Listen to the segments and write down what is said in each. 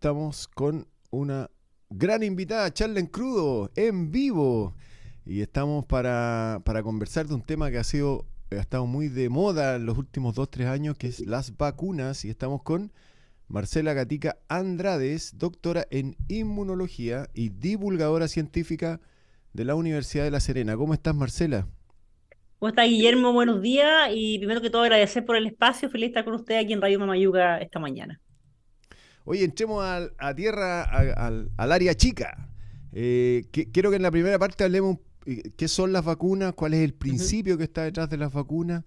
estamos con una gran invitada, Charla en Crudo, en vivo. Y estamos para conversar de un tema que ha estado muy de moda en los últimos 2, 3 años, que es las vacunas. Y estamos con Marcela Gatica Andrades, doctora en inmunología y divulgadora científica de la Universidad de La Serena. ¿Cómo estás, Marcela? ¿Cómo está, Guillermo? Buenos días y primero que todo agradecer por el espacio. Feliz de estar con usted aquí en Radio Mamayuca esta mañana. Oye, entremos a tierra, al área chica. Quiero que en la primera parte hablemos qué son las vacunas, cuál es el Ujú. principio que está detrás de las vacunas,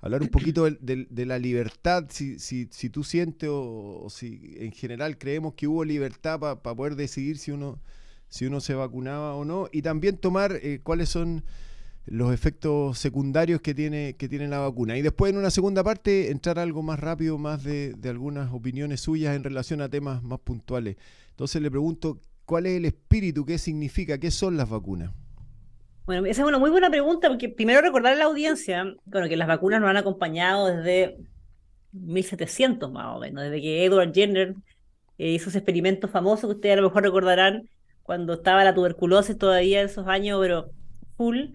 hablar un poquito de la libertad, si tú sientes o si en general creemos que hubo libertad para poder decidir si uno se vacunaba o no, y también tomar cuáles son los efectos secundarios que tiene la vacuna. Y después, en una segunda parte, entrar a algo más rápido, más de algunas opiniones suyas en relación a temas más puntuales. Entonces le pregunto, ¿cuál es el espíritu? ¿Qué significa? ¿Qué son las vacunas? Bueno, esa es una muy buena pregunta porque primero recordar a la audiencia, bueno, que las vacunas nos han acompañado desde 1700 más o menos, desde que Edward Jenner hizo sus experimentos famosos que ustedes a lo mejor recordarán cuando estaba la tuberculosis todavía en esos años, pero full.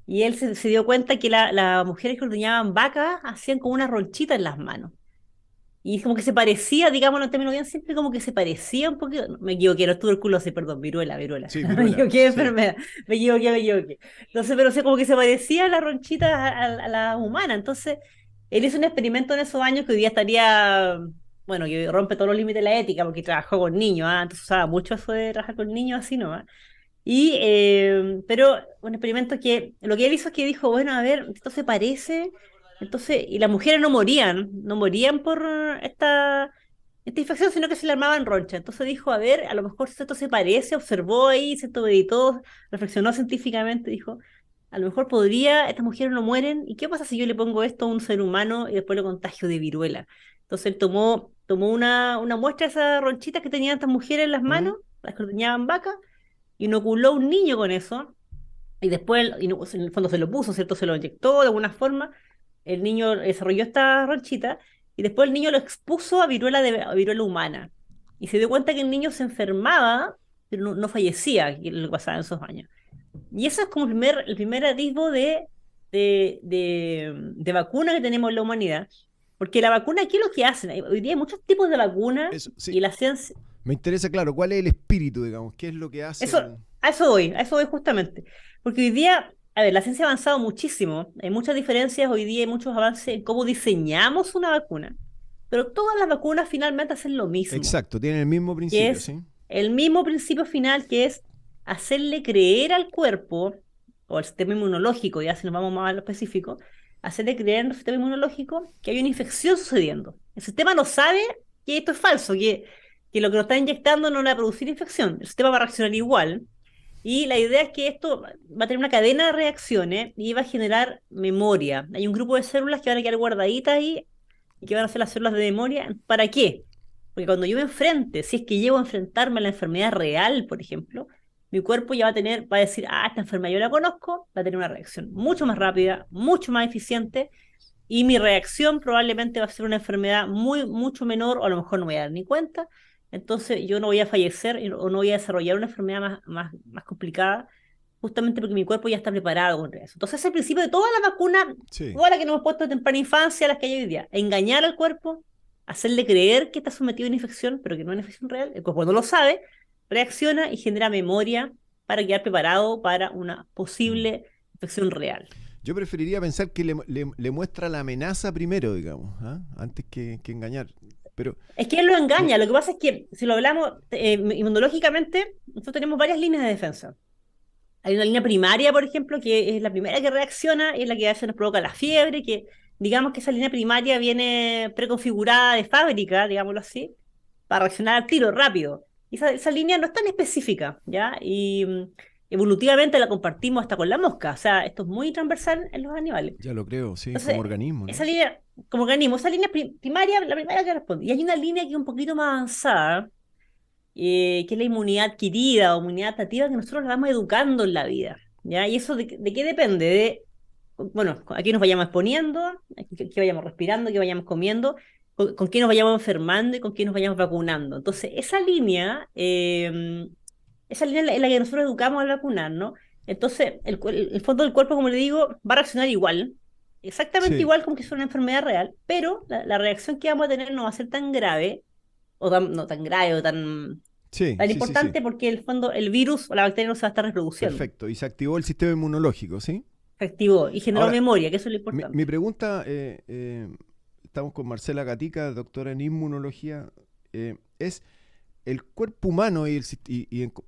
Y él se dio cuenta que las mujeres que ordeñaban vacas hacían como una ronchita en las manos. Y como que se parecía, digámoslo en términos bien simples, como que se parecía un poquito. No, me equivoqué, no es tuberculosis, perdón, viruela. Sí, Me viruela, equivoqué de sí. enfermedad. Me equivoqué. Entonces, pero o sea, como que se parecía a la ronchita a la humana. Entonces, él hizo un experimento en esos años que hoy día estaría, bueno, que rompe todos los límites de la ética, porque trabajó con niños, ¿ah? Entonces usaba mucho eso de trabajar con niños, así, ¿no? ¿Ah? Pero un experimento que lo que él hizo es que dijo, bueno, a ver, esto se parece, entonces, y las mujeres no morían por esta infección, sino que se le armaban roncha. Entonces dijo, a ver, a lo mejor si esto se parece, observó ahí, se meditó, reflexionó científicamente, dijo, a lo mejor estas mujeres no mueren, ¿y qué pasa si yo le pongo esto a un ser humano y después lo contagio de viruela? Entonces él tomó una muestra de esas ronchitas que tenían estas mujeres en las ¿Mm? manos, las que ordeñaban vacas, inoculó a un niño con eso, y después, en el fondo se lo puso, ¿cierto? Se lo inyectó de alguna forma, el niño desarrolló esta ronchita, y después el niño lo expuso a viruela humana, y se dio cuenta que el niño se enfermaba, pero no fallecía, que es lo que pasaba en esos años. Y eso es como el primer atisbo de vacuna que tenemos en la humanidad, porque la vacuna, ¿qué es lo que hacen? Hoy día hay muchos tipos de vacuna, Eso, sí. y la ciencia, Me interesa, claro, cuál es el espíritu, digamos, qué es lo que Eso, hacen. a eso voy justamente. Porque hoy día, a ver, la ciencia ha avanzado muchísimo, hay muchas diferencias, hoy día hay muchos avances en cómo diseñamos una vacuna, pero todas las vacunas finalmente hacen lo mismo, Exacto, tienen el mismo que principio, es ¿sí? el mismo principio final, que es hacerle creer al cuerpo, o al sistema inmunológico, ya si nos vamos más a lo específico, hacerle creer al sistema inmunológico que hay una infección sucediendo. El sistema no sabe que esto es falso, que lo que nos está inyectando no le va a producir infección. El sistema va a reaccionar igual. Y la idea es que esto va a tener una cadena de reacciones y va a generar memoria. Hay un grupo de células que van a quedar guardaditas ahí y que van a ser las células de memoria. ¿Para qué? Porque cuando yo me enfrente, si es que llego a enfrentarme a la enfermedad real, por ejemplo, mi cuerpo ya va a decir, esta enfermedad yo la conozco, va a tener una reacción mucho más rápida, mucho más eficiente, y mi reacción probablemente va a ser una enfermedad mucho menor, o a lo mejor no me voy a dar ni cuenta, entonces yo no voy a fallecer o no voy a desarrollar una enfermedad más complicada, justamente porque mi cuerpo ya está preparado contra eso. Entonces, ese es el principio de todas las vacunas, Sí. todas las que nos hemos puesto de temprana infancia, las que hay hoy día, engañar al cuerpo, hacerle creer que está sometido a una infección, pero que no es una infección real. El cuerpo no lo sabe, reacciona y genera memoria para quedar preparado para una Mm. posible infección real. Yo preferiría pensar que le muestra la amenaza primero, digamos, ¿ah? Antes que engañar. Pero, Es que él lo no, engaña. Lo que pasa es que, si lo hablamos inmunológicamente, nosotros tenemos varias líneas de defensa. Hay una línea primaria, por ejemplo, que es la primera que reacciona, y es la que a veces nos provoca la fiebre, que digamos que esa línea primaria viene preconfigurada de fábrica, digámoslo así, para reaccionar al tiro rápido. Y esa línea no es tan específica, ¿ya? Y evolutivamente la compartimos hasta con la mosca, o sea, esto es muy transversal en los animales. ya lo creo, sí, como Entonces, organismo, esa ¿no? línea, como organismo, esa línea primaria, la primera que responde. Y hay una línea que es un poquito más avanzada, que es la inmunidad adquirida o inmunidad adaptativa, que nosotros la vamos educando en la vida, ¿ya? ¿Y eso de qué depende? Bueno, a qué nos vayamos exponiendo, qué vayamos respirando, qué vayamos comiendo, con quién nos vayamos enfermando y con quién nos vayamos vacunando. Entonces, esa línea es la que nosotros educamos al vacunar, ¿no? Entonces, el fondo del cuerpo, como le digo, va a reaccionar igual, exactamente Sí, igual como que es una enfermedad real, pero la reacción que vamos a tener no va a ser tan grave, no tan grave o sí, tan sí, sí, sí. importante, porque el fondo, el virus o la bacteria no se va a estar reproduciendo. Perfecto. Y se activó el sistema inmunológico, ¿sí? Se activó y generó Ahora, memoria, que eso es lo mi importante. pregunta, estamos con Marcela Gatica, doctora en inmunología, es el cuerpo humano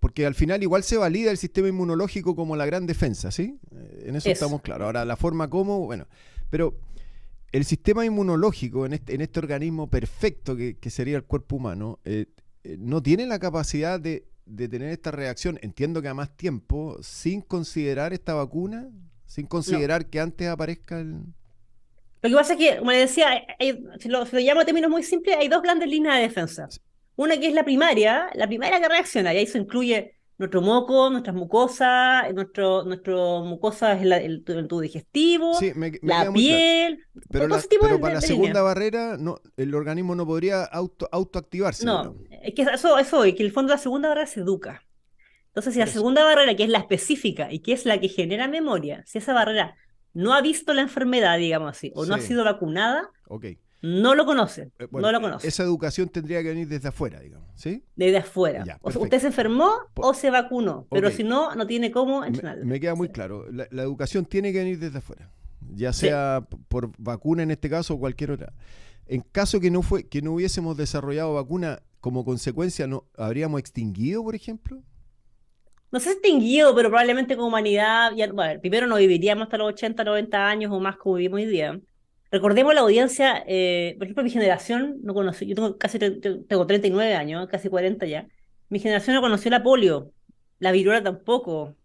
porque al final igual se valida el sistema inmunológico como la gran defensa, ¿sí? En eso Eso. estamos claros. Ahora, la forma como, bueno, pero el sistema inmunológico en este organismo perfecto que sería el cuerpo humano, no tiene la capacidad de tener esta reacción, entiendo que a más tiempo, sin considerar esta vacuna, sin No. considerar que antes aparezca el... Lo que pasa es que, como le decía, si lo llamo a términos muy simples, hay dos grandes líneas de defensa. Una que es la primaria que reacciona, y ahí se incluye nuestro moco, nuestras mucosas, nuestro mucosa es el tubo digestivo, Sí, me queda la muy claro. piel, todo ese tipo Pero para la de líneas. segunda barrera, no, el organismo no podría autoactivarse, No, digamos. es que eso hoy, que en el fondo la segunda barrera se educa. Entonces, si la Por eso. segunda barrera, que es la específica y que es la que genera memoria, si esa barrera no ha visto la enfermedad, digamos así, o no ha Sí, sido vacunada, ok. no lo conoce, no Bueno, lo conoce, esa educación tendría que venir desde afuera, digamos. ¿Sí? desde afuera. Ya, O sea, usted perfecto. se enfermó o se vacunó, Ok, pero si no, no tiene cómo entrenarlo. me queda muy Sí. claro. La educación tiene que venir desde afuera. Ya Sí. sea por vacuna en este caso o cualquier otra. En caso que no hubiésemos desarrollado vacuna, como consecuencia, ¿no habríamos extinguido, por ejemplo? No sé si extinguido, pero probablemente como humanidad, ya, bueno, primero no viviríamos hasta los 80, 90 años o más como vivimos hoy día. Recordemos la audiencia, por ejemplo, mi generación no conoció, yo tengo 39 años, casi 40 ya. Mi generación no conoció la polio, la viruela tampoco,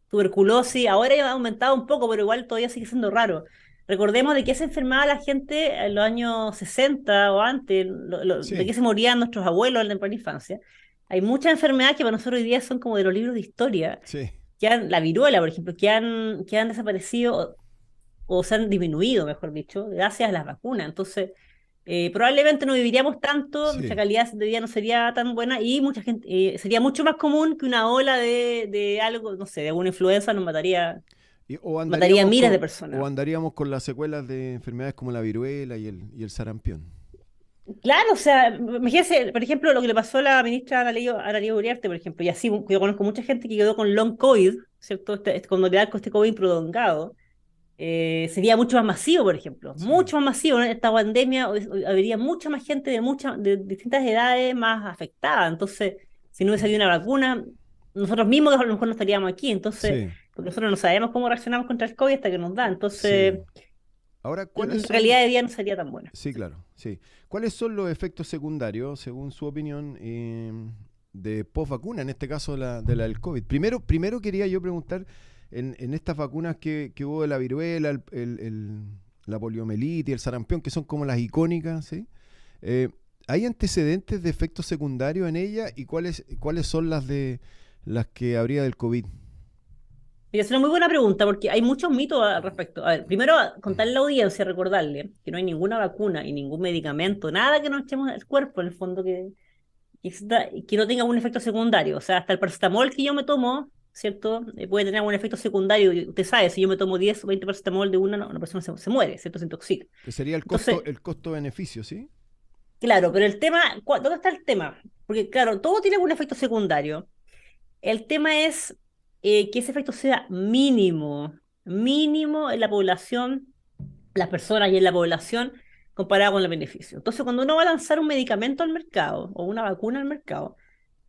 tuberculosis, ahora ya ha aumentado un poco, pero igual todavía sigue siendo raro. Recordemos de qué se enfermaba la gente en los años 60 o antes, de Sí, qué se morían nuestros abuelos en la temprana infancia. Hay muchas enfermedades que para nosotros hoy día son como de los libros de historia, sí. la viruela, por ejemplo, que han desaparecido o se han disminuido, mejor dicho, gracias a las vacunas. Entonces, probablemente no viviríamos tanto, nuestra Sí. calidad de vida no sería tan buena y mucha gente, sería mucho más común que una ola de algo, no sé, de alguna influenza nos mataría miles de O personas. andaríamos con las secuelas de enfermedades como la viruela y el sarampión. Claro, o sea, imagínense, por ejemplo, lo que le pasó a la ministra Analía Uriarte, por ejemplo, y así, yo conozco mucha gente que quedó con long COVID, ¿cierto? Cuando le da este COVID prolongado, sería mucho más masivo, por ejemplo, Sí. mucho más masivo, ¿no? Esta pandemia, habría mucha más gente de distintas edades más afectada, entonces, si no hubiese habido una vacuna, nosotros mismos a lo mejor no estaríamos aquí, entonces, Sí, porque nosotros no sabemos cómo reaccionamos contra el COVID hasta que nos da, sí. entonces, Ahora, ¿cuáles nuestra calidad son? de vida no sería tan buena. Sí, claro, sí. ¿Cuáles son los efectos secundarios, según su opinión, de post vacuna, en este caso de la del COVID? Primero quería yo preguntar, en estas vacunas que hubo de la viruela, la poliomielitis, el sarampión, que son como las icónicas, ¿sí? Eh, ¿Hay antecedentes de efectos secundarios en ella y cuáles son las que habría del COVID? Y es una muy buena pregunta porque hay muchos mitos al respecto. A ver, primero, contarle a la audiencia, recordarle que no hay ninguna vacuna y ningún medicamento, nada que nos echemos al cuerpo, en el fondo, que no tenga un efecto secundario. O sea, hasta el paracetamol que yo me tomo, ¿cierto? Puede tener algún efecto secundario. Y usted sabe, si yo me tomo 10 o 20 paracetamol de una persona se muere, ¿cierto? Se intoxica. Que sería Entonces, el costo-beneficio, ¿sí? claro, pero el tema, ¿dónde está el tema? Porque, claro, todo tiene algún efecto secundario. El tema es que ese efecto sea mínimo, mínimo en la población, las personas y en la población comparado con el beneficio. Entonces, cuando uno va a lanzar un medicamento al mercado o una vacuna al mercado,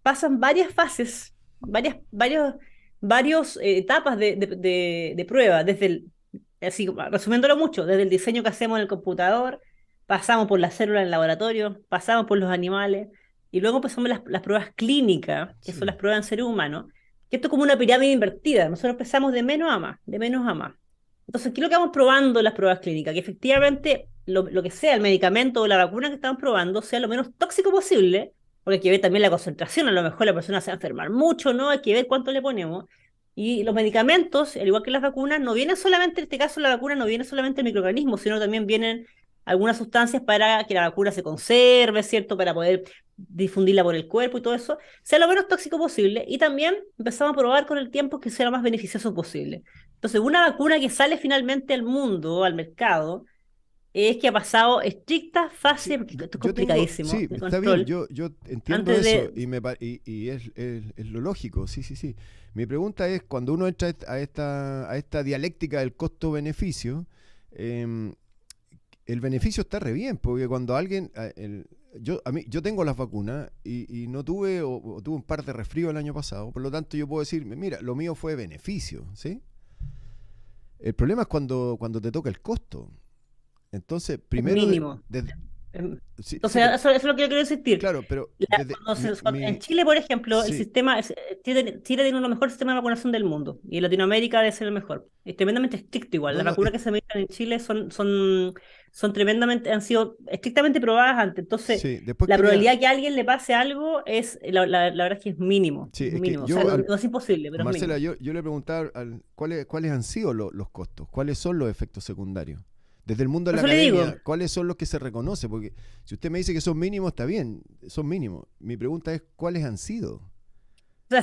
pasan varias fases, varios etapas de prueba, así, resumiéndolo mucho, desde el diseño que hacemos en el computador, pasamos por las células en el laboratorio, pasamos por los animales, y luego pasamos las pruebas clínicas, que son Sí. las pruebas en seres humanos, que esto es como una pirámide invertida, nosotros empezamos de menos a más, de menos a más. Entonces, ¿qué es lo que vamos probando en las pruebas clínicas? Que efectivamente lo que sea el medicamento o la vacuna que estamos probando sea lo menos tóxico posible, porque hay que ver también la concentración, a lo mejor la persona se va a enfermar mucho, ¿no? Hay que ver cuánto le ponemos. Y los medicamentos, al igual que las vacunas, no vienen solamente, en este caso la vacuna no viene solamente el microorganismo, sino también vienen algunas sustancias para que la vacuna se conserve, ¿cierto? Para poder difundirla por el cuerpo y todo eso, sea lo menos tóxico posible. Y también empezamos a probar con el tiempo que sea lo más beneficioso posible. Entonces, una vacuna que sale finalmente al mundo, al mercado, es que ha pasado estricta Sí, fase, porque esto es yo tengo, complicadísimo, sí, de está bien, control, yo entiendo antes eso de... y es lo lógico, sí, sí, sí. Mi pregunta es, cuando uno entra a esta dialéctica del costo-beneficio, em, el beneficio está re bien, porque cuando alguien, yo tengo las vacunas y no tuve, o tuve un par de resfríos el año pasado, por lo tanto yo puedo decir, mira, lo mío fue beneficio, ¿sí? El problema es cuando te toca el costo. Entonces, Es primero, mínimo. Em, sí, sí, Entonces, eso es lo que yo quiero insistir. claro, pero desde En Chile, por ejemplo, el sí, sistema, Chile tiene uno de los mejores sistemas de vacunación del mundo y en Latinoamérica debe ser el mejor. Es tremendamente estricto igual. no, Las no, vacunas que se meten en Chile son tremendamente, han sido estrictamente probadas antes. Entonces, sí, después la quería, probabilidad que a alguien le pase algo la verdad es que sí, es es que mínimo. O sea, yo, no es imposible, pero es Marcela, mínimo. yo le preguntaba cuáles han sido los costos, cuáles son los efectos secundarios. Desde el mundo de Por la eso le digo. academia, ¿cuáles son los que se reconoce? Porque si usted me dice que son mínimos, está bien, son mínimos. Mi pregunta es, ¿cuáles han sido? O sea,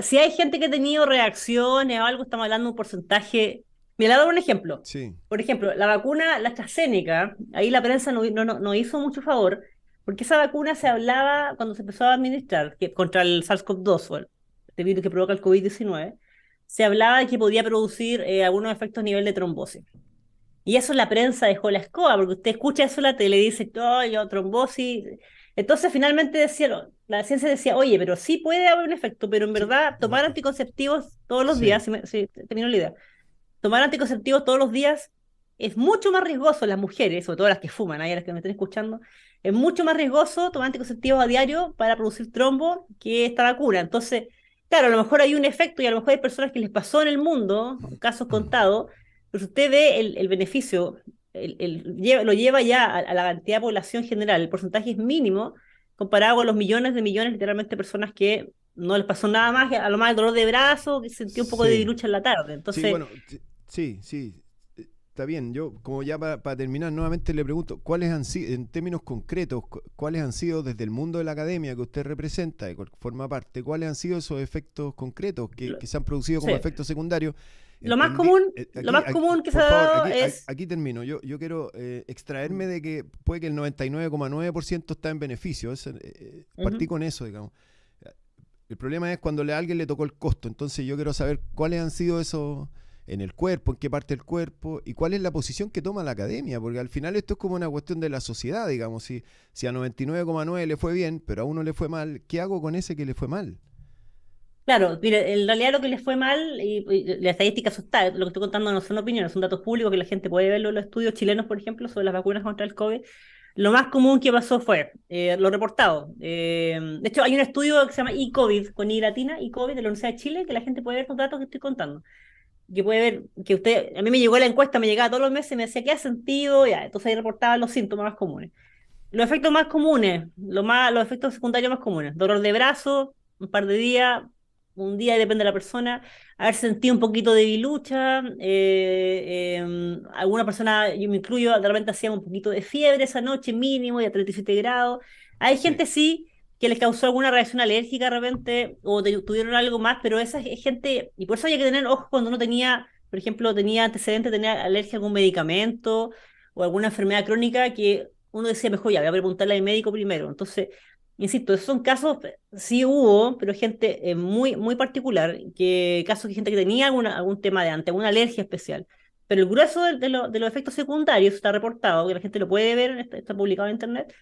si hay gente que ha tenido reacciones o algo, estamos hablando de un porcentaje. Mira, le voy a dar un ejemplo. Sí, Por ejemplo, la vacuna, la AstraZeneca, ahí la prensa no hizo mucho favor, porque esa vacuna se hablaba cuando se empezó a administrar contra el SARS-CoV-2, o este virus que provoca el COVID-19, se hablaba de que podía producir algunos efectos a nivel de trombosis. Y eso la prensa dejó la escoba, porque usted escucha eso en la tele y dice, oh, yo, trombosis. Entonces finalmente decía, la ciencia decía, oye, pero sí puede haber un efecto, pero en sí, verdad tomar anticonceptivos todos los sí, días, si termino la idea, tomar anticonceptivos todos los días es mucho más riesgoso en las mujeres, sobre todo las que fuman, ahí las que me estén escuchando, es mucho más riesgoso tomar anticonceptivos a diario para producir trombo que esta vacuna. Entonces, claro, a lo mejor hay un efecto y a lo mejor hay personas que les pasó en el mundo, casos contados, pero si usted ve el beneficio, lo lleva ya a la cantidad de población general, el porcentaje es mínimo comparado con los millones de millones, literalmente, de personas que no les pasó nada más, a lo más el dolor de brazo, que sentía un poco de sí, dilucha en la tarde. sí, Entonces, bueno, sí, sí, está bien. Yo, como ya para terminar, nuevamente le pregunto, ¿cuáles han sido, en términos concretos, cuáles han sido desde el mundo de la academia que usted representa y forma parte, cuáles han sido esos efectos concretos lo, que se han producido como sí. efectos secundarios? Lo más común que se Por ha favor, dado es... aquí termino. Yo quiero extraerme de que puede que el 99,9% está en beneficio. Partí Ujú. con eso, digamos. El problema es cuando a alguien le tocó el costo. Entonces yo quiero saber cuáles han sido esos en el cuerpo, en qué parte del cuerpo y cuál es la posición que toma la academia. Porque al final esto es como una cuestión de la sociedad, digamos. Si a 99,9 le fue bien, pero a uno le fue mal, ¿qué hago con ese que le fue mal? Claro, mire, en realidad lo que les fue mal, y la estadística eso está, lo que estoy contando no son opiniones, son datos públicos que la gente puede verlo en los estudios chilenos, por ejemplo, sobre las vacunas contra el COVID. Lo más común que pasó fue lo reportado. De hecho, hay un estudio que se llama eCovid, con I latina, eCovid de la Universidad de Chile, que la gente puede ver los datos que estoy contando. Que puede ver que usted, a mí me llegó la encuesta, me llegaba todos los meses, me decía, ¿qué ha sentido? Ya, entonces ahí reportaban los síntomas más comunes. Los efectos más comunes, los efectos secundarios más comunes, dolor de brazo, un par de días, un día depende de la persona, haber sentido un poquito de bilucha, alguna persona, yo me incluyo, de repente hacía un poquito de fiebre esa noche mínimo, y a 37 grados. Hay Sí, gente sí que les causó alguna reacción alérgica de repente, o tuvieron algo más, pero esa es gente, y por eso hay que tener ojo cuando uno tenía, por ejemplo, tenía antecedentes, tenía alergia a algún medicamento o alguna enfermedad crónica que uno decía, mejor ya, voy a preguntarle al médico primero. Entonces, insisto, esos son casos, sí hubo, pero gente muy particular, casos de gente que tenía algún tema de antes, alguna alergia especial. Pero el grueso de los efectos secundarios está reportado, que la gente lo puede ver, está publicado en internet,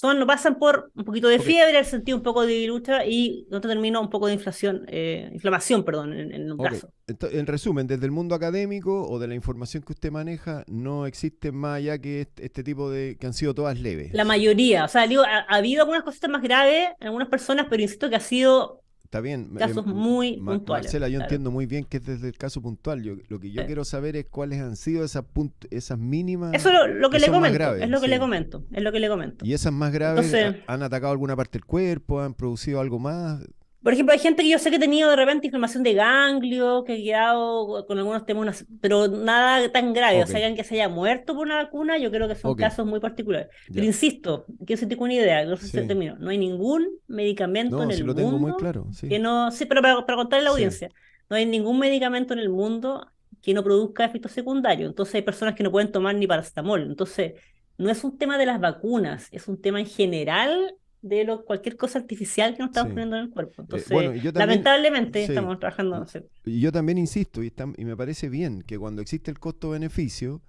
no pasan por un poquito de ok. fiebre, el sentido un poco de lucha y no termina un poco de inflamación, perdón, en un Ok, brazo. en resumen, desde el mundo académico o de la información que usted maneja, no existen más allá que este tipo de que han sido todas La leves. mayoría, o sea, digo, ha habido algunas cositas más graves en algunas personas, pero insisto que ha sido Está bien, casos muy puntuales, Marcela, yo claro. entiendo muy bien que es desde el caso puntual. Lo que yo Sí. quiero saber es cuáles han sido esas mínimas Eso es lo que que le son más comento, es graves, lo que le sí. comento, es lo que le comento. Y esas más graves Entonces, han atacado alguna parte del cuerpo, han producido algo más. Por ejemplo, hay gente que yo sé que ha tenido de repente inflamación de ganglio, que ha quedado con algunos temas, pero nada tan grave. O Ok, sea, alguien que se haya muerto por una vacuna, yo creo que son ok, casos muy particulares. Pero ya. insisto, que se tengo una idea, no sé si Sí. termino. No hay ningún medicamento en No, sí el lo tengo muy mundo claro, sí. que no. Sí, pero para contarle a la Sí, audiencia, no hay ningún medicamento en el mundo que no produzca efectos secundarios. Entonces, hay personas que no pueden tomar ni paracetamol. Entonces, no es un tema de las vacunas, es un tema en general de cualquier cosa artificial que nos estamos sí. poniendo en el cuerpo. Bueno, Entonces, y yo también, lamentablemente sí, estamos trabajando, y, no sé. y yo también insisto, y me parece bien que cuando existe el costo-beneficio,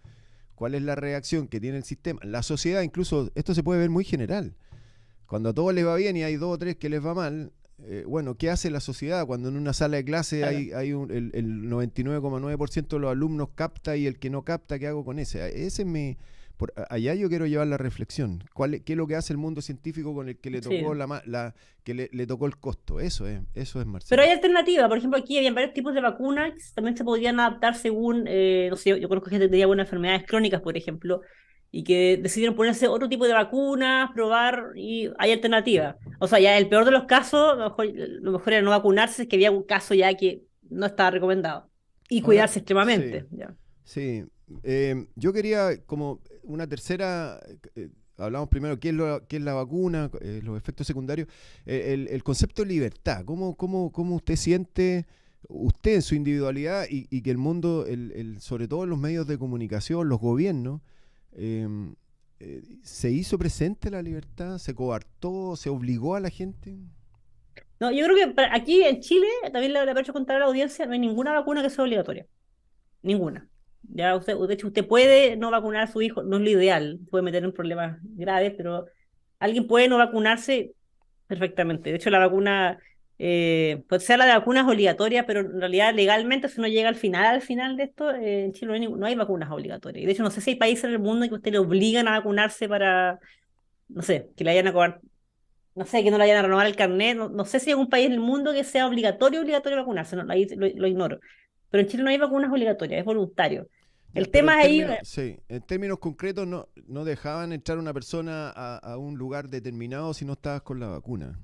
¿cuál es la reacción que tiene el sistema? La sociedad, incluso, esto se puede ver muy general. Cuando a todos les va bien y hay dos o tres que les va mal, bueno, ¿qué hace la sociedad cuando en una sala de clase Claro. el 99,9% de los alumnos capta y el que no capta, qué hago con ese? Ese es mi... Allá yo quiero llevar la reflexión. ¿Qué es lo que hace el mundo científico con el que le tocó Sí. le tocó el costo? Eso es Pero hay Marcelo. alternativa. Por ejemplo, aquí había varios tipos de vacunas que también se podían adaptar según, no sé, yo conozco gente que tenía algunas enfermedades crónicas, por ejemplo, y que decidieron ponerse otro tipo de vacunas, probar, y hay alternativas. O sea, ya el peor de los casos, lo mejor era no vacunarse, si es que había un caso ya que no estaba recomendado. Y Ahora, cuidarse sí, extremadamente. Ya. sí. Yo quería como una tercera, hablamos primero qué es la vacuna, los efectos secundarios, el concepto de libertad, ¿cómo usted siente, usted en su individualidad y que el mundo, sobre todo en los medios de comunicación, los gobiernos, eh, se hizo presente la libertad, se coartó, se obligó a la gente? No, yo creo que aquí en Chile, también le aprovecho a contar a la audiencia, no hay ninguna vacuna que sea obligatoria. Ninguna. Ya usted, de hecho, usted puede no vacunar a su hijo, no es lo ideal, puede meter en problemas graves, pero alguien puede no vacunarse perfectamente. De hecho, la vacuna, pues sea la de vacunas obligatoria, pero en realidad legalmente, si uno llega al final de esto, en Chile no hay vacunas obligatorias. Y de hecho, no sé si hay países en el mundo en que usted le obligan a vacunarse para, no sé, que le hayan a cobrar, no sé, que no le vayan a renovar el carnet. No sé si hay algún país en el mundo que sea obligatorio vacunarse, no, ahí lo ignoro. Pero en Chile no hay vacunas obligatorias, es voluntario. Ya, El pero tema es ahí, sí, en términos concretos no dejaban entrar una persona a un lugar determinado si no estabas con la vacuna.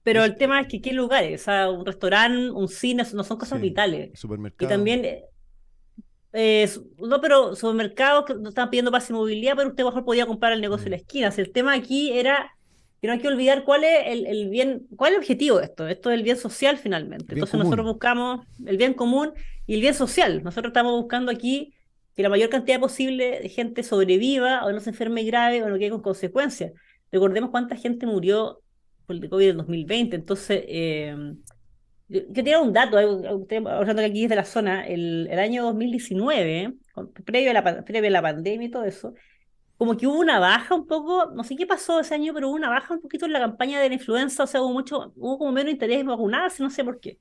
pero Es, el tema es que qué lugares, o sea, un restaurante, un cine, eso no son cosas sí, vitales. Y supermercado. también, no, pero supermercados que no estaban pidiendo pase de movilidad, pero usted mejor podía comprar el negocio de Mm, la esquina. Si el tema aquí era que no hay que olvidar cuál es el bien, cuál es el objetivo de esto. Esto es el bien social finalmente. bien Entonces nosotros común. buscamos el bien común y el bien social. Nosotros estamos buscando aquí que la mayor cantidad posible de gente sobreviva o no se enferme grave o no quede con consecuencias. Recordemos cuánta gente murió por el COVID del 2020. Entonces, que tiene un dato, usted hablando que aquí es de la zona, el año 2019, previo a la pandemia y todo eso, como que hubo una baja un poco, no sé qué pasó ese año, pero hubo una baja un poquito en la campaña de la influenza, o sea, hubo como menos interés en vacunarse, no sé por qué.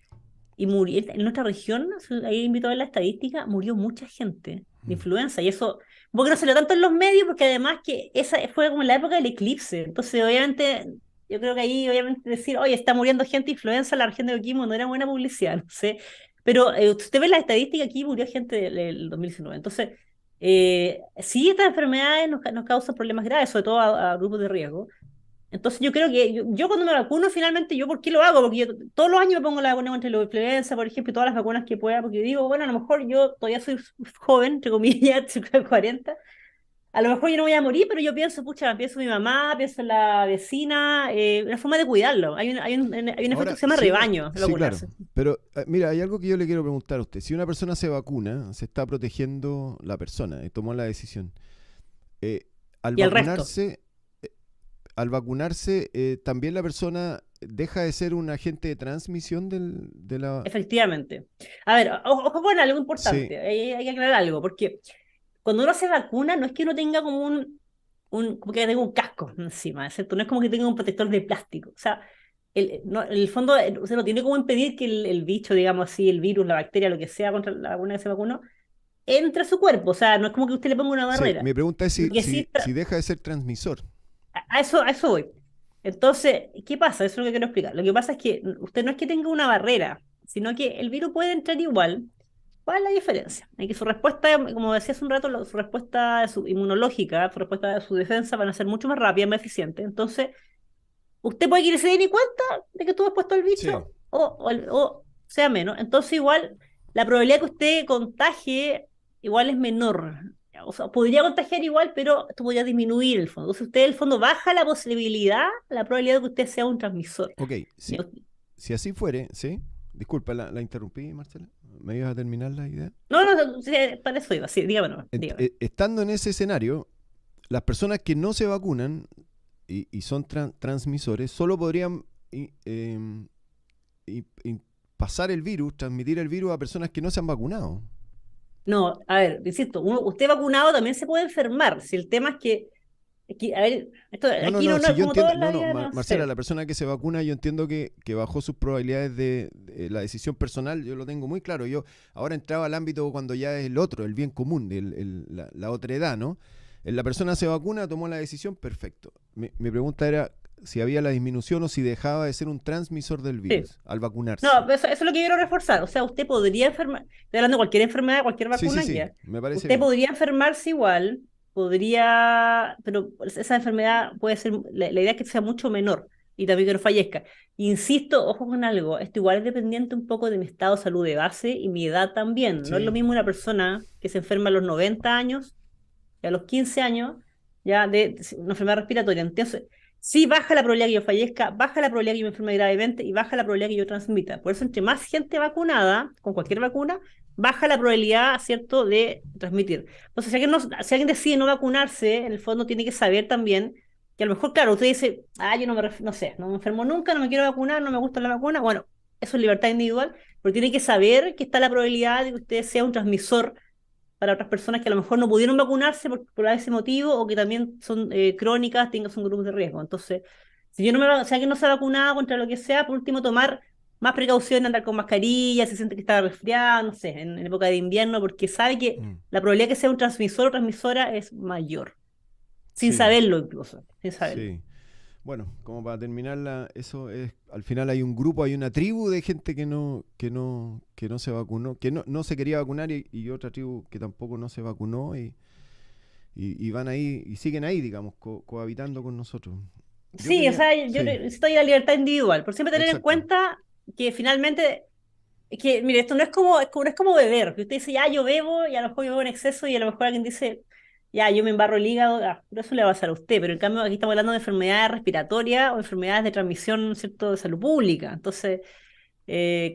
Y murió, en nuestra región, ahí invito a ver la estadística, murió mucha gente de Mm. influenza, y eso, porque no salió tanto en los medios, porque además que esa fue como la época del eclipse, entonces obviamente, yo creo que ahí obviamente decir, oye, está muriendo gente de influenza en la región de Coquimbo, no era buena publicidad, no sé, pero usted ve la estadística, aquí murió gente del 2019, entonces, sí, estas enfermedades nos causan problemas graves, sobre todo a grupos de riesgo, entonces yo creo que yo cuando me vacuno finalmente, ¿yo por qué lo hago? Porque yo todos los años me pongo la vacuna contra la influenza, por ejemplo, y todas las vacunas que pueda, porque digo, bueno, a lo mejor yo todavía soy joven, entre comillas, cerca de 40, a lo mejor yo no voy a morir, pero yo pienso, pucha, pienso en mi mamá, pienso en la vecina, una forma de cuidarlo. Hay un efecto que Ahora, se llama rebaño de sí, claro, vacunarse. pero mira, hay algo que yo le quiero preguntar a usted. Si una persona se vacuna, se está protegiendo la persona y tomó la decisión. Eh, al Y el resto. vacunarse, eh, también la persona deja de ser un agente de transmisión de la... Efectivamente. A ver, ojo con algo Sí, importante, hay que aclarar algo, porque cuando uno se vacuna no es que uno tenga como como que tenga un casco encima, ¿cierto? No es como que tenga un protector de plástico. O sea, en el fondo, usted no tiene como impedir que el bicho, digamos así, el virus, la bacteria, lo que sea contra la vacuna que se vacunó, entre a su cuerpo. O sea, no es como que usted le ponga una sí. barrera. Mi pregunta es Lo que sí, si deja de ser transmisor. a eso voy. Entonces, ¿qué pasa? Eso es lo que quiero explicar. Lo que pasa es que usted no es que tenga una barrera, sino que el virus puede entrar igual. ¿Cuál es la diferencia? Es que su respuesta, como decía hace un rato, su respuesta inmunológica, su respuesta de su defensa van a ser mucho más rápida, más eficiente. Entonces, usted puede que se dé ni cuenta de que estuvo expuesto al Sí, bicho, o sea menos, entonces igual la probabilidad que usted contagie igual es menor. O sea, podría contagiar igual, pero esto podría disminuir el fondo. Entonces usted, el fondo, baja la posibilidad, la probabilidad de que usted sea un transmisor. Ok, si así fuere, ¿sí? Disculpa, la interrumpí, Marcela. ¿Me ibas a terminar la idea? No, no, sí, para eso iba, sí, dígame, no, dígame. Estando en ese escenario, las personas que no se vacunan y son transmisores solo podrían pasar el virus, transmitir el virus a personas que no se han vacunado. No, a ver, insisto, usted vacunado también se puede enfermar. Si el tema es que, a ver, aquí no, no si es yo como todo entiendo, en la vida, no Marcela, sé. la persona que se vacuna, yo entiendo que bajó sus probabilidades de la decisión personal, yo lo tengo muy claro. Yo ahora entraba al ámbito cuando ya es el otro, el bien común, la otra edad, ¿no? La persona se vacuna, tomó la decisión, perfecto. Mi pregunta era si había la disminución o si dejaba de ser un transmisor del Sí. virus al vacunarse. No, eso es lo que quiero reforzar. O sea, usted podría enfermar, estoy hablando de cualquier enfermedad, cualquier Sí, sí, vacuna sí, ya. me parece Usted bien. podría enfermarse igual, podría, pero esa enfermedad puede ser, la idea es que sea mucho menor y también que no fallezca. Insisto, ojo con algo, esto igual es dependiente un poco de mi estado de salud de base y mi edad también. No es lo Sí, mismo una persona que se enferma a los 90 años que a los 15 años, ya de una enfermedad respiratoria. Entonces, sí baja la probabilidad que yo fallezca, baja la probabilidad que yo me enferme gravemente y baja la probabilidad que yo transmita. Por eso, entre más gente vacunada, con cualquier vacuna, baja la probabilidad, ¿cierto?, de transmitir. Entonces, si alguien decide no vacunarse, en el fondo tiene que saber también que a lo mejor, claro, usted dice, yo no sé, no me enfermo nunca, no me quiero vacunar, no me gusta la vacuna. Bueno, eso es libertad individual, pero tiene que saber que está la probabilidad de que usted sea un transmisor para otras personas que a lo mejor no pudieron vacunarse por ese motivo o que también son crónicas, tengas un grupo de riesgo. Entonces, si alguien no se ha vacunado contra lo que sea, por último tomar más precaución, andar con mascarilla, si siente que está resfriado, no sé, en época de invierno, porque sabe que mm, la probabilidad de que sea un transmisor o transmisora es mayor, sin sí, saberlo incluso, sin saberlo. sí. Bueno, como para terminarla, eso es, al final hay un grupo, hay una tribu de gente que no se vacunó, que no se quería vacunar y otra tribu que tampoco no se vacunó y van ahí y siguen ahí, digamos, cohabitando con nosotros. Yo Sí, o quería, sea, yo sí, necesito la libertad individual, por siempre tener en exacto. cuenta que finalmente es que, mire, esto no es como beber, que usted dice, ya, yo bebo, y a lo mejor yo bebo en exceso, y a lo mejor alguien dice, ya, yo me embarro el hígado, pero eso le va a pasar a usted. Pero en cambio, aquí estamos hablando de enfermedades respiratorias o enfermedades de transmisión, ¿cierto?, de salud pública. Entonces,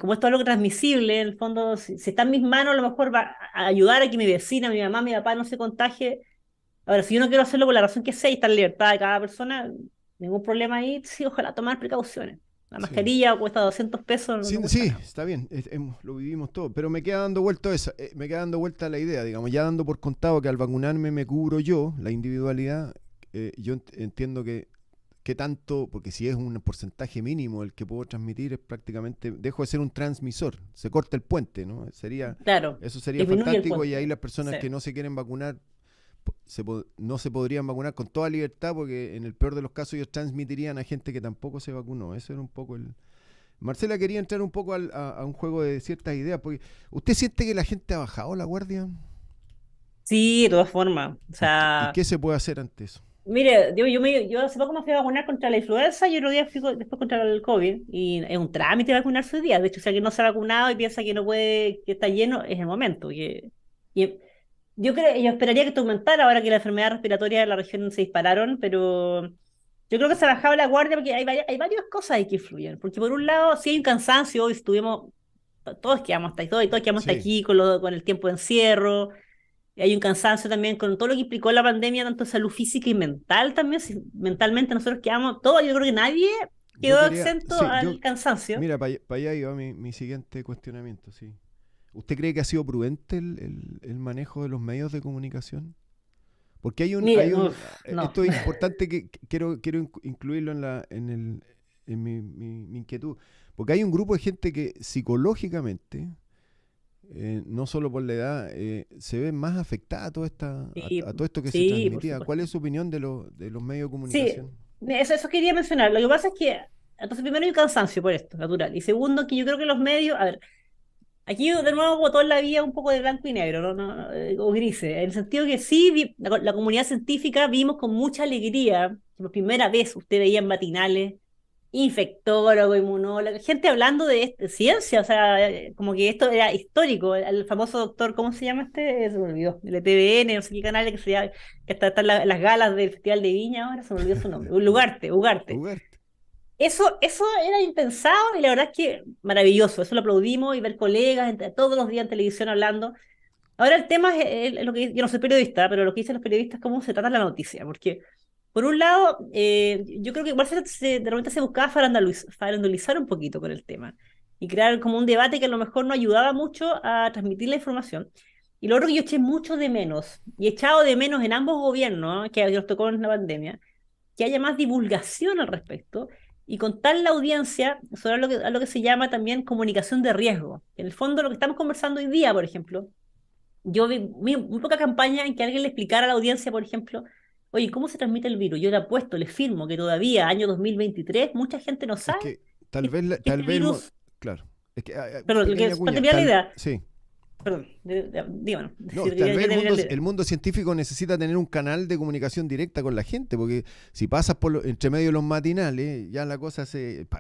como esto es algo transmisible, en el fondo, si está en mis manos, a lo mejor va a ayudar a que mi vecina, mi mamá, mi papá no se contagie. Ahora, si yo no quiero hacerlo por la razón que sea y está en libertad de cada persona, ningún problema ahí, sí, ojalá tomar precauciones. La Sí. mascarilla cuesta 200 pesos, no, Sí, no cuesta sí, nada. está bien, lo vivimos todo, pero me queda dando vuelta esa, me queda dando vuelta la idea, digamos, ya dando por contado que al vacunarme me cubro yo, la individualidad, yo entiendo que tanto, porque si es un porcentaje mínimo el que puedo transmitir, es prácticamente, dejo de ser un transmisor, se corta el puente, ¿no? Claro, Eso sería disminuye el fantástico y ahí puente. las personas Sí. que no se quieren vacunar no se podrían vacunar con toda libertad porque en el peor de los casos ellos transmitirían a gente que tampoco se vacunó. Eso era un poco el... Marcela quería entrar un poco a un juego de ciertas ideas, porque ¿usted siente que la gente ha bajado la guardia? Sí, de todas formas. O Y sea, qué se puede hacer ante eso? mire, yo hace poco me fui a vacunar contra la influenza y otro día después contra el COVID. Y es un trámite vacunarse hoy día. De hecho, si alguien no se ha vacunado y piensa que no puede, que está lleno, es el momento. Y yo esperaría que esto aumentara ahora que las enfermedades respiratorias de la región se dispararon, pero yo creo que se ha bajado la guardia porque hay varias cosas ahí que influyen. Porque por un lado, sí hay un cansancio, hoy estuvimos, todos quedamos hasta ahí, todos quedamos hasta Sí, aquí con el tiempo de encierro. Hay un cansancio también con todo lo que implicó la pandemia, tanto en salud física y mental también. Si mentalmente nosotros quedamos, todos, yo creo que nadie yo quedó quería, exento sí, yo, al cansancio. mira, para allá iba mi siguiente cuestionamiento, sí. ¿Usted cree que ha sido prudente el manejo de los medios de comunicación? Porque Mire, no. esto es importante que quiero incluirlo en mi inquietud. Porque hay un grupo de gente que psicológicamente, no solo por la edad, se ve más afectada a, Sí, a todo esto que se sí, por transmitía. ¿Cuál supuesto. es su opinión de los medios de Sí, comunicación? eso quería mencionar. Lo que pasa es que, entonces, primero hay un cansancio por esto, natural. Y segundo, que yo creo que los medios, a ver, aquí de nuevo botó en la vía un poco de blanco y negro, ¿no? O grises, en el sentido que sí, la comunidad científica vimos con mucha alegría que por primera vez usted veía en matinales infectólogo, inmunólogo, gente hablando de ciencia, o sea, como que esto era histórico. El famoso doctor, ¿cómo se llama este? Se me olvidó, el de TVN, no sé qué canal que se llama, que están las galas del Festival de Viña, ahora se me olvidó su nombre, Ugarte. Ugarte. Eso era impensado y la verdad es que maravilloso, eso lo aplaudimos y ver colegas todos los días en televisión hablando. Ahora el tema es lo que yo no soy periodista, pero lo que dicen los periodistas es cómo se trata la noticia, porque por un lado, yo creo que igual de repente se buscaba farandulizar un poquito con el tema y crear como un debate que a lo mejor no ayudaba mucho a transmitir la información. Y lo otro que yo eché mucho de menos, y he echado de menos en ambos gobiernos, que nos tocó en la pandemia, que haya más divulgación al respecto y contar la audiencia sobre a lo que se llama también comunicación de riesgo. En el fondo, lo que estamos conversando hoy día, por ejemplo, yo vi muy poca campaña en que alguien le explicara a la audiencia, por ejemplo, oye, ¿cómo se transmite el virus? Yo le apuesto, le firmo que todavía, año 2023, mucha gente no Es sabe que tal que vez, este virus, virus, claro, es que, perdón, pequeña para cuña, terminar la idea, sí. perdón, díganos, No, decir, tal vez ya terminé la idea. el mundo científico necesita tener un canal de comunicación directa con la gente, porque si pasas entre medio de los matinales, ya la cosa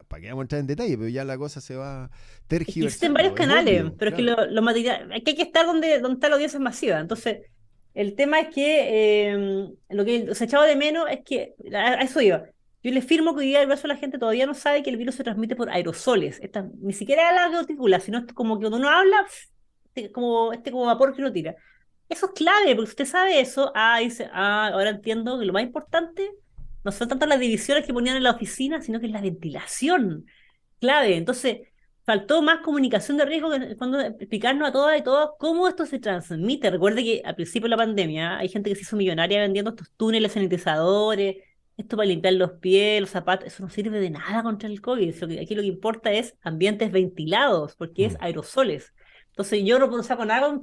¿para qué vamos a entrar en detalle? Pero ya la cosa se va Es que existen varios tergiversando, es canales, obvio, pero es que claro. lo material, es que hay que estar donde está la audiencia masiva. Entonces, el tema es que lo que se echaba de menos es que, a eso iba. Yo le firmo que hoy día el grueso de la gente todavía no sabe que el virus se transmite por aerosoles. Ni siquiera la gotícula, sino es como que cuando uno habla, como vapor que uno tira. Eso es clave, porque si usted sabe eso, dice, ahora entiendo que lo más importante no son tanto las divisiones que ponían en la oficina, sino que es la ventilación clave. Entonces, faltó más comunicación de riesgo que cuando explicarnos a todas y todos cómo esto se transmite. Recuerde que al principio de la pandemia hay gente que se hizo millonaria vendiendo estos túneles sanitizadores, esto para limpiar los pies, los zapatos. Eso no sirve de nada contra el COVID. Aquí lo que importa es ambientes ventilados, porque es Mm. aerosoles. Entonces, yo no puedo sacar nada con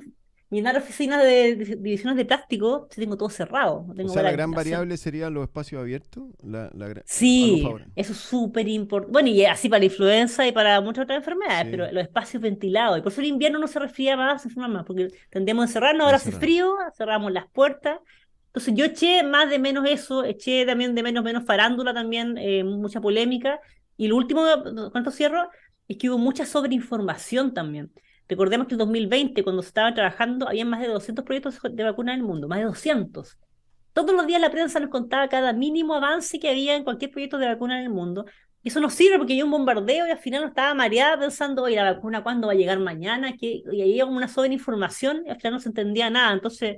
llenar oficinas de divisiones de plástico si tengo todo cerrado, no O tengo sea, buena la gran ventilación. variable serían los espacios abiertos, algo Sí, favorable. eso es súper importante. Bueno, y así para la influenza y para muchas otras enfermedades, Sí, pero los espacios ventilados. Y por eso el invierno no se resfría más, se enferma más, porque tendríamos a encerrarnos, ahora hace encerrar. frío, cerramos las puertas. Entonces yo eché más de menos eso, eché también de menos farándula también, mucha polémica. Y lo último, con esto cierro, es que hubo mucha sobreinformación también. Recordemos que en 2020, cuando se estaba trabajando, había más de 200 proyectos de vacuna en el mundo, más de 200. Todos los días la prensa nos contaba cada mínimo avance que había en cualquier proyecto de vacuna en el mundo. Y eso no sirve porque había un bombardeo y al final no estaba mareada pensando, oye, la vacuna cuándo va a llegar mañana, y había como una sobreinformación y al final no se entendía nada. Entonces,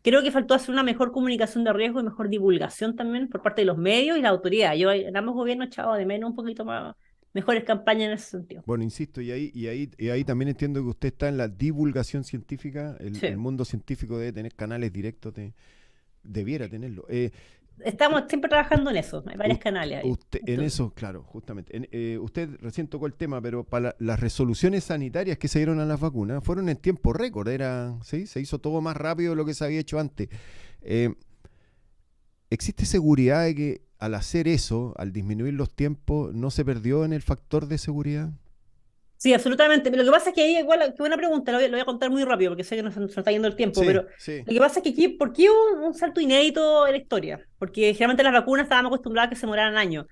creo que faltó hacer una mejor comunicación de riesgo y mejor divulgación también por parte de los medios y la autoridad. Yo en ambos gobiernos echaba de menos un poquito más, mejores campañas en ese sentido. Bueno, insisto, y ahí también entiendo que usted está en la divulgación científica, el Sí. mundo científico debe tener canales directos, debiera tenerlo. Estamos siempre trabajando en eso, hay varios Us- canales ahí. Usted, en eso, claro, justamente. Usted recién tocó el tema, pero para las resoluciones sanitarias que se dieron a las vacunas fueron en tiempo récord. ¿Sí? Se hizo todo más rápido de lo que se había hecho antes. Eh, ¿Existe seguridad de que al hacer eso, al disminuir los tiempos, no se perdió en el factor de seguridad? Sí, absolutamente. Pero lo que pasa es que ahí, igual, qué buena pregunta, lo voy a contar muy rápido porque sé que se nos está yendo el tiempo, pero Sí, sí. lo que pasa es que aquí, ¿por qué hubo un salto inédito en la historia? Porque generalmente las vacunas estábamos acostumbrados a que se demoraran años.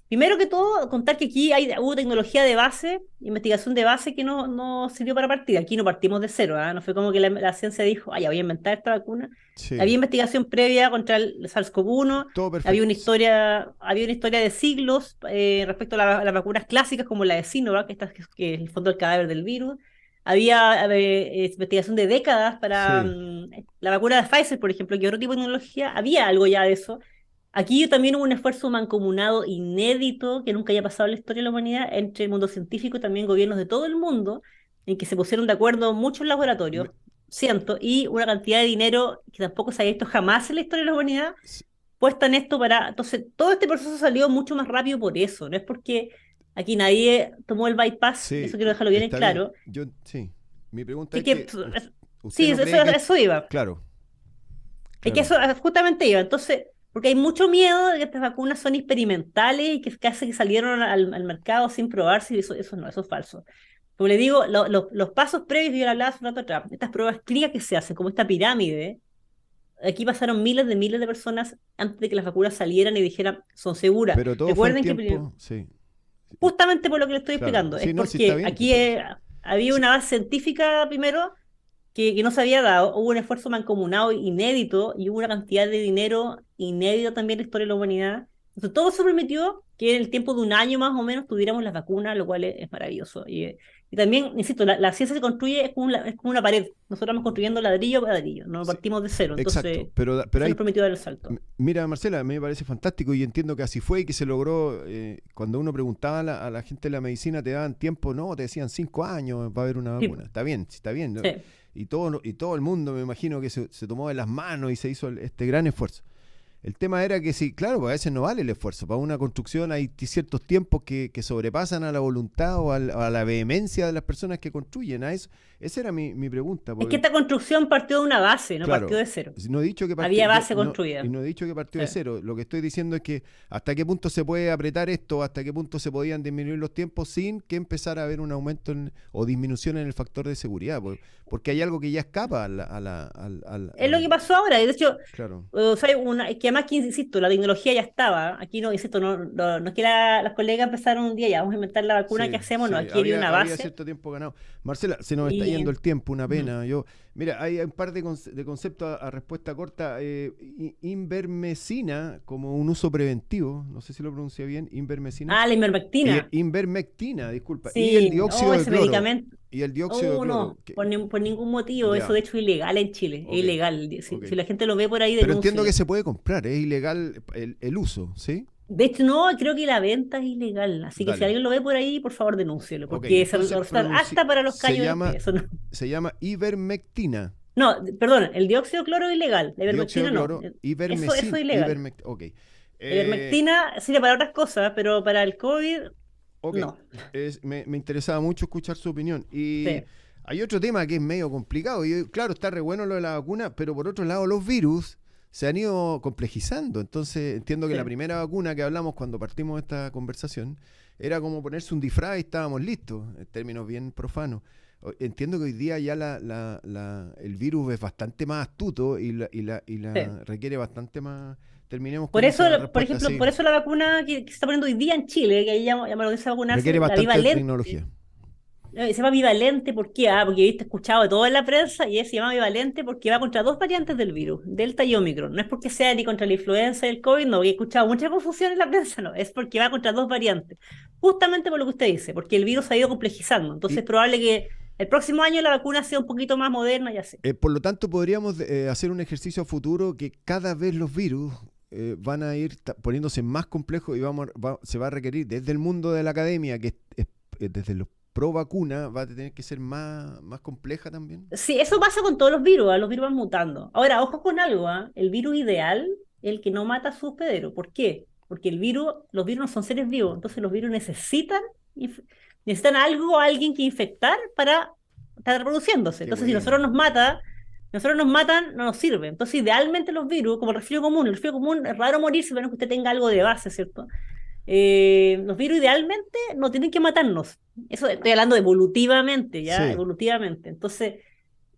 Primero que todo, contar que aquí hubo tecnología de base, investigación de base que no sirvió para partir. Aquí no partimos de cero, ¿ah? No fue como que la ciencia dijo, ya voy a inventar esta vacuna. Sí. Había investigación previa contra el SARS-CoV-1, Todo perfecto. había una historia de siglos respecto a las vacunas clásicas como la de Sinovac, que es el fondo del cadáver del virus. Había investigación de décadas para Sí. la vacuna de Pfizer, por ejemplo, que otro tipo de tecnología. Había algo ya de eso. Aquí también hubo un esfuerzo mancomunado inédito que nunca haya pasado en la historia de la humanidad entre el mundo científico y también gobiernos de todo el mundo, en que se pusieron de acuerdo muchos laboratorios, Me- cientos, y una cantidad de dinero que tampoco se ha visto jamás en la historia de la humanidad s- puesta en esto para... Entonces, todo este proceso salió mucho más rápido por eso, no es porque aquí nadie tomó el bypass, sí, eso quiero dejarlo bien en está bien. claro. Sí. Mi pregunta Así es que, que usted sí, no cree que... eso iba. Claro, Es que claro. eso justamente iba. Entonces, porque hay mucho miedo de que estas vacunas son experimentales y que casi que salieron al mercado sin probarse, y eso no, eso es falso. Como le digo, los pasos previos, yo le hablaba hace un rato atrás, estas pruebas clínicas que se hacen, como esta pirámide, aquí pasaron miles de personas antes de que las vacunas salieran y dijeran son seguras. Pero todo fue en Recuerden que tiempo, sí. justamente por lo que le estoy Claro, explicando. Es sí, no, sí está porque bien, aquí había sí, una base científica primero que no se había dado, hubo un esfuerzo mancomunado inédito y hubo una cantidad de dinero inédito también en la historia de la humanidad. Entonces, todo eso permitió que en el tiempo de un año más o menos tuviéramos las vacunas, lo cual es maravilloso. Y también, insisto, la ciencia se construye, es como una pared. Nosotros vamos construyendo ladrillo por ladrillo, no sí, partimos de cero. exacto, Entonces, pero eso hay, nos permitió dar el salto. mira, Marcela, a mí me parece fantástico y entiendo que así fue y que se logró. Cuando uno preguntaba a la gente de la medicina, te daban tiempo, no, te decían 5 años va a haber una Sí, vacuna. Está bien, sí, está bien, ¿no? sí. Y todo el mundo me imagino que se tomó de las manos y se hizo este gran esfuerzo. El tema era que sí, claro, pues a veces no vale el esfuerzo. Para una construcción hay ciertos tiempos que sobrepasan a la voluntad o a la vehemencia de las personas que construyen. Esa era mi pregunta. Es que Porque, esta construcción partió de una base, no partió claro, de cero. no he dicho que partió, Había base construida. no he dicho que partió Sí. de cero. Lo que estoy diciendo es que hasta qué punto se puede apretar esto, hasta qué punto se podían disminuir los tiempos sin que empezara a haber un aumento o disminución en el factor de seguridad. Porque hay algo que ya escapa Es lo que pasó ahora. Y de hecho, claro. o sea, es que además que, insisto, la tecnología ya estaba. Aquí no, insisto, no es que las colegas empezaron un día, ya vamos a inventar la vacuna que Sí, hacemos, no, sí, aquí había una había base. cierto tiempo ganado. Marcela, se nos está Y yendo el tiempo, una ujú. pena. Mira, hay un par de conceptos a respuesta corta. Invermecina como un uso preventivo, no sé si lo pronuncié bien, invermecina. La ivermectina. Invermectina, disculpa. Y el Sí, dióxido de ese cloro. medicamento. Y el dióxido de Oh, cloro. no, por ningún motivo. Eso Ya, de hecho es ilegal en Chile. Es ok, ilegal. Si, ok. si la gente lo ve por ahí, Pero entiendo que denúncielo. se puede comprar, es ilegal el uso, ¿sí? De hecho, no, creo que la venta es ilegal. Así que si Dale. alguien lo ve por ahí, por favor, denúncielo. Ok, Porque se entonces recetan hasta para los callos del pie. Eso no. se llama ivermectina. No, perdón, el dióxido de cloro es ilegal. La Dióxido de ivermectina no. cloro, Eso es ilegal. ok. La Eh, ivermectina sirve para otras cosas, pero para el COVID, ok, no. me interesaba mucho escuchar su opinión. Y Sí, hay otro tema que es medio complicado. Y claro, está re bueno lo de la vacuna, pero por otro lado, los virus se han ido complejizando. Entonces, entiendo que la sí. primera vacuna que hablamos cuando partimos esta conversación era como ponerse un disfraz y estábamos listos, en términos bien profanos. Entiendo que hoy día ya el virus es bastante más astuto Sí. requiere bastante más. Terminemos Por con eso, esa por respuesta, ejemplo, sí. por eso la vacuna que se está poniendo hoy día en Chile, que ahí ya me lo dice Requiere vacunarse, la bastante bivalente. tecnología. Se llama bivalente, ¿por qué? Porque viste escuchado de todo en la prensa y se llama bivalente porque va contra dos variantes del virus, Delta y Omicron. No es porque sea ni contra la influenza y el COVID, no, porque he escuchado mucha confusión en la prensa, no, es porque va contra dos variantes. Justamente por lo que usted dice, porque el virus se ha ido complejizando. Entonces Y es probable que el próximo año la vacuna sea un poquito más moderna y así. por lo tanto, podríamos hacer un ejercicio a futuro que cada vez los virus van a ir poniéndose más complejos y se va a requerir desde el mundo de la academia, desde los pro vacuna, va a tener que ser más compleja también. Sí, eso pasa con todos los virus, los virus van mutando. Ahora, ojo con algo, el virus ideal es el que no mata a su hospedero. ¿Por qué? Porque los virus no son seres vivos, entonces los virus necesitan algo o alguien que infectar para estar reproduciéndose. Qué Entonces, si buena. nosotros nos matan, no nos sirve. Entonces, idealmente los virus, como el resfrío común es raro morirse, menos que usted tenga algo de base, ¿cierto? Los virus idealmente no tienen que matarnos. Eso estoy hablando evolutivamente, ¿ya? Sí, Evolutivamente. Entonces,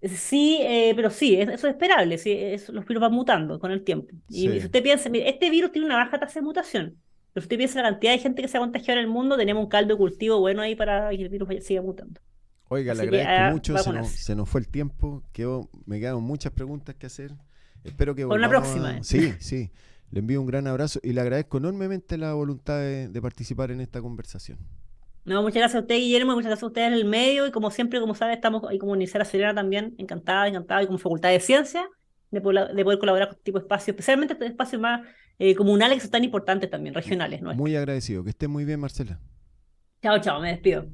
sí, pero sí, eso es esperable. Sí, los virus van mutando con el tiempo. Y si sí. usted piensa, mire, este virus tiene una baja tasa de mutación. Pero si usted piensa en la cantidad de gente que se ha contagiado en el mundo, tenemos un caldo de cultivo bueno ahí para que el virus siga mutando. Oiga, le Así que agradezco a mucho, vacunarse. se nos fue el tiempo, me quedaron muchas preguntas que hacer. Espero que Por una volvamos próxima. Sí, sí. Le envío un gran abrazo y le agradezco enormemente la voluntad de participar en esta conversación. No, muchas gracias a usted, Guillermo, y muchas gracias a ustedes en el medio. Y como siempre, como sabe, estamos ahí como Universidad La Serena también, encantada, y como Facultad de Ciencia, de poder colaborar con este tipo de espacios, especialmente estos espacios más comunales que son tan importantes también, regionales Muy nuestros. agradecido. Que esté muy bien, Marcela. Chao, chao, me despido.